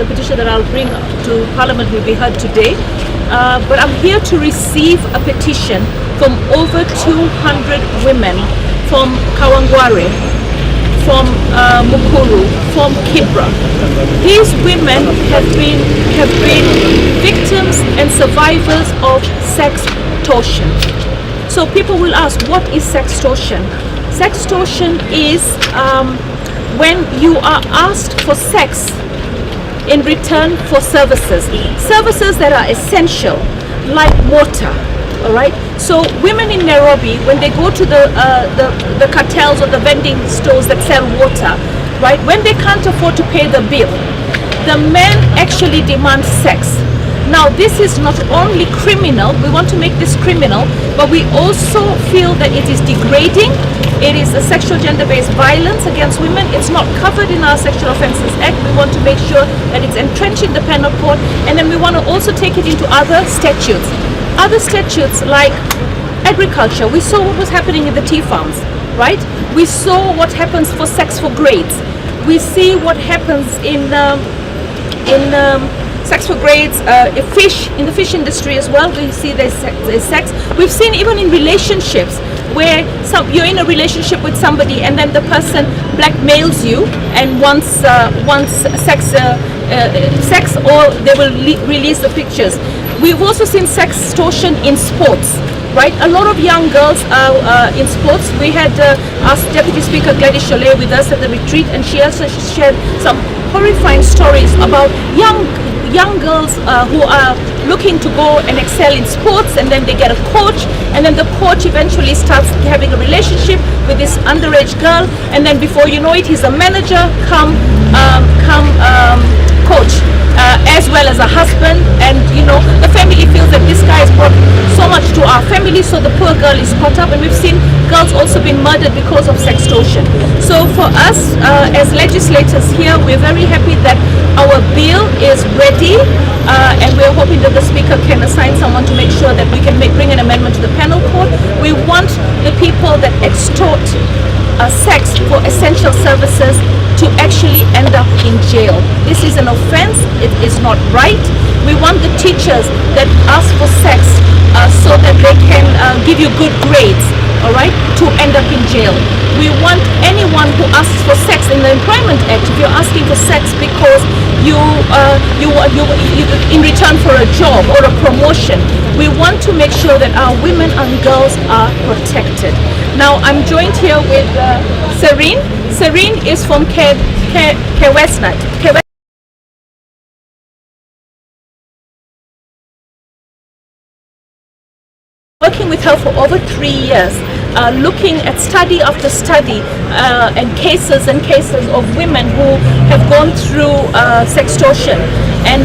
petition that I'll bring to Parliament will be heard today. But I'm here to receive a petition from over 200 women from Kawangware, from Mukuru, from Kibra. These women have been victims and survivors of sextortion. So people will ask, what is sextortion? Sextortion is when you are asked for sex in return for services that are essential, like water. All right. So women in Nairobi, when they go to the cartels or the vending stores that sell water, right, when they can't afford to pay the bill, the men actually demand sex. Now, this is not only criminal, we want to make this criminal, but we also feel that it is degrading. It is a sexual gender-based violence against women. It's not covered in our Sexual Offences Act. We want to make sure that it's entrenched in the penal code, and then we want to also take it into other statutes. Other statutes like agriculture. We saw what was happening in the tea farms, right? We saw what happens for sex for grades. We see what happens in sex for grades, in the fish industry as well. We see there's sex. We've seen even in relationships where you're in a relationship with somebody and then the person blackmails you and wants sex, or they will release the pictures. We've also seen sextortion in sports, right? A lot of young girls are in sports. We had our Deputy Speaker Gladys Cholet with us at the retreat, and she also shared some horrifying stories about young girls who are looking to go and excel in sports, and then they get a coach, and then the coach eventually starts having a relationship with this underage girl, and then before you know it, he's a manager come coach, as well as a husband. And you know, the family feels that this guy has brought so much to our family, so the poor girl is caught up. And we've seen girls also being murdered because of sextortion. So for us as legislators here, we're very happy that our bill is ready, and we're hoping that the Speaker can assign someone to make sure that we can bring an amendment to the penal code. We want the people that extort sex for essential services to actually end up in jail. This is an offense. It is not right. We want the teachers that ask for sex so that they can give you good grades, all right, to end up in jail. We want anyone who asks for sex in the Employment Act. If you're asking for sex because you in return for a job or a promotion, we want to make sure that our women and girls are protected. Now, I'm joined here with Serene. Serene is from Kewesnat. Working with her for over 3 years, looking at study after study and cases of women who have gone through sextortion, and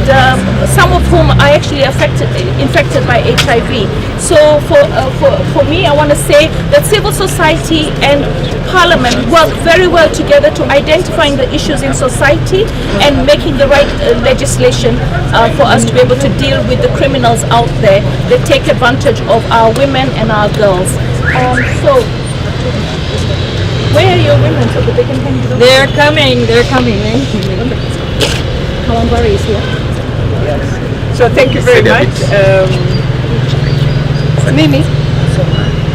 some of whom are actually infected by HIV. So for me, I want to say that civil society and Parliament work very well together to identifying the issues in society and making the right legislation for us to be able to deal with the criminals out there that take advantage of our women and our girls. So, where are your women so that they can hand you the They're coming. Kawangware is here. Yes. So thank you very much. Mimi.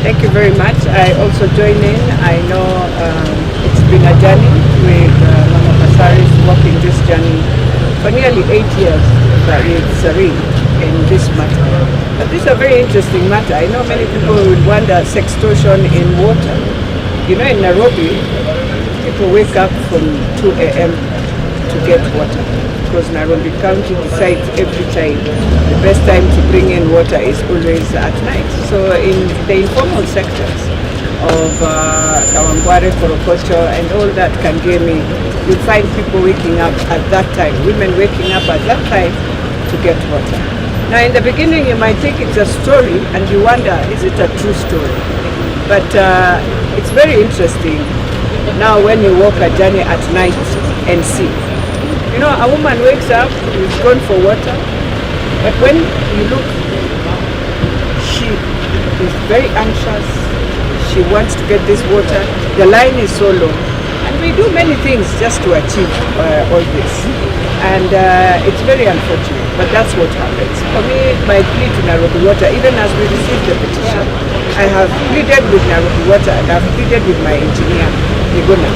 Thank you very much. I also join in. I know it's been a journey with Mama Masaris, walking this journey for nearly 8 years with Serene in this matter. But this is a very interesting matter. I know many people would wonder sextortion in water. You know, in Nairobi, people wake up from 2 a.m. to get water, because Nairobi County decides every time the best time to bring in water is always at night. So in the informal sectors of Kawangware, Korokocho, and all that Kangemi, you'll find people waking up at that time, women waking up at that time to get water. Now, in the beginning, you might think it's a story, and you wonder, is it a true story? But it's very interesting now when you walk a journey at night and see. You know, a woman wakes up, she's gone for water, but when you look, she is very anxious. She wants to get this water. The line is so long. And we do many things just to achieve all this. And it's very unfortunate, but that's what happens. For me, my plea to Nairobi Water, even as we received the petition, I have pleaded with Nairobi Water and I've pleaded with my engineer, Niguna,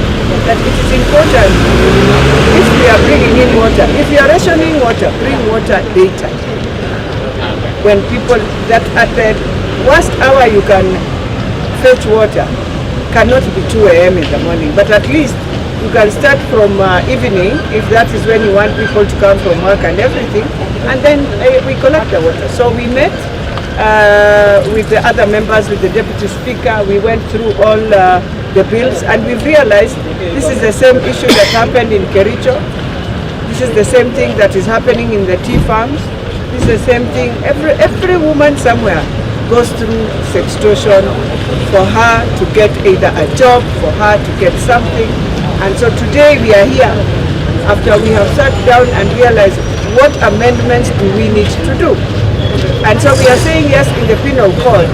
that it is important, if we are bringing in water, if you are rationing water, bring water daytime. When people, that at the worst hour you can fetch water, cannot be 2 a.m. in the morning, but at least you can start from evening, if that is when you want people to come from work and everything, and then we collect the water. So we met with the other members, with the Deputy Speaker. We went through all the bills, and we've realized this is the same issue that happened in Kericho. This is the same thing that is happening in the tea farms. This is the same thing. Every woman somewhere goes through sextortion for her to get either a job, for her to get something. And so today we are here after we have sat down and realized what amendments do we need to do. And so we are saying yes in the penal code,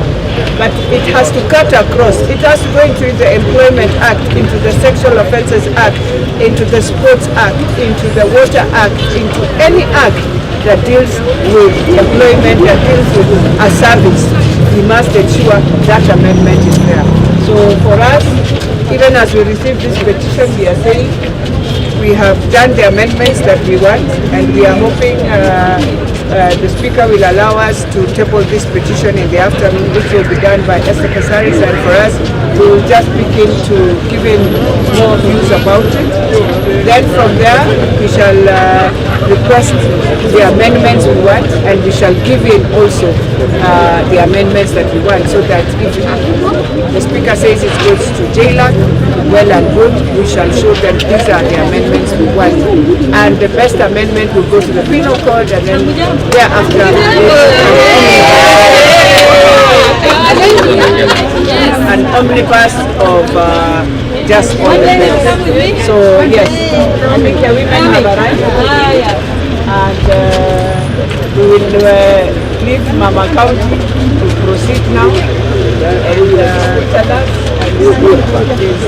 but it has to cut across. It has to go into the Employment Act, into the Sexual Offences Act, into the Sports Act, into the Water Act, into any act that deals with employment, that deals with a service. We must ensure that amendment is there. So for us, even as we receive this petition, we are saying we have done the amendments that we want, and we are hoping the Speaker will allow us to table this petition in the afternoon, which will be done by Esther Casares, and for us, we will just begin to give in more views about it. Then from there, we shall request the amendments we want, and we shall give in also the amendments that we want, so that if the Speaker says it goes to JLAC, well and good, we shall show them these are the amendments we want. And the best amendment will go to the penal code, and then thereafter an omnibus of just all the things. So yes, I think the women have arrived, and we will leave Mama County to proceed now and tell us is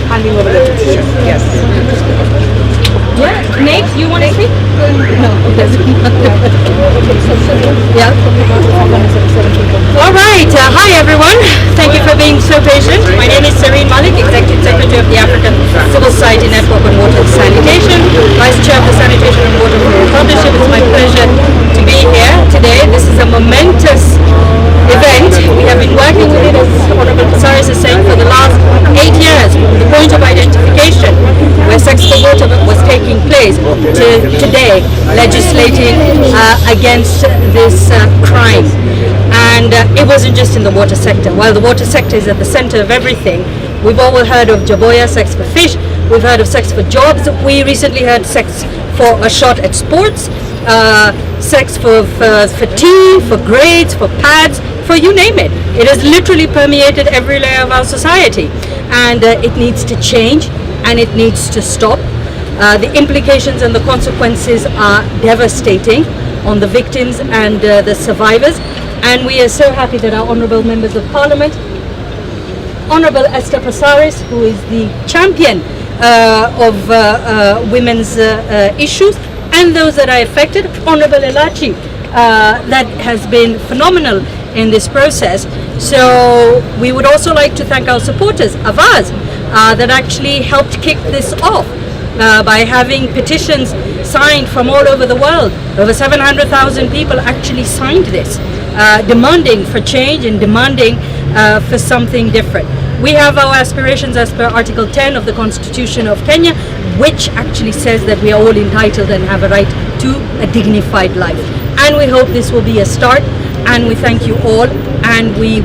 handing over the petition. Yes. Yeah, Nate, you want to speak? No. Yeah. All right. Hi, everyone. Thank you for being so patient. My name is Serene Malik, Executive Secretary of the African Civil Society Network on Water and Sanitation, Vice Chair of the Sanitation and Water Partnership. It's my pleasure to be here today. This is a momentous event. We have been working with it, as Honorable Casares is saying, for the last 8 years, the point of identification where sex for water was taking place to today, legislating against this crime. And it wasn't just in the water sector. While the water sector is at the center of everything, we've all heard of Jaboya, sex for fish. We've heard of sex for jobs. We recently heard sex for a shot at sports, sex for tea, for grades, for pads, for you name it. It has literally permeated every layer of our society, and it needs to change, and it needs to stop. The implications and the consequences are devastating on the victims and the survivors, and we are so happy that our honourable members of parliament, Honourable Esther Casares, who is the champion of women's issues and those that are affected, Honourable Elachi, that has been phenomenal in this process. So we would also like to thank our supporters of ours that actually helped kick this off by having petitions signed from all over the world. Over 700,000 people actually signed this, demanding for change and demanding for something different. We have our aspirations as per Article 10 of the Constitution of Kenya, which actually says that we are all entitled and have a right to a dignified life. And we hope this will be a start, and we thank you all, and we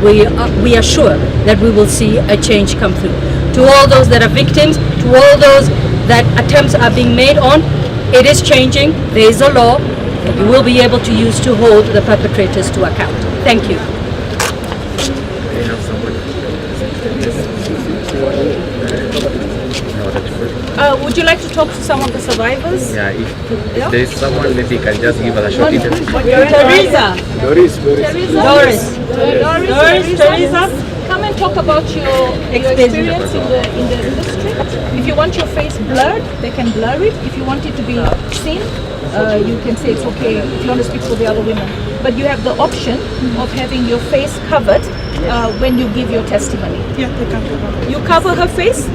are sure that we will see a change come through. To all those that are victims, to all those that attempts are being made on, it is changing. There is a law that you will be able to use to hold the perpetrators to account. Thank you. Would you like to talk to some of the survivors? Yeah, if there is someone, maybe you can just give us a short interview. Teresa. Doris. Teresa. Come and talk about your experience in the industry. If you want your face blurred, they can blur it. If you want it to be seen, you can say it's okay if you want to speak for the other women. But you have the option of having your face covered when you give your testimony. Yeah, they can cover. You cover her face?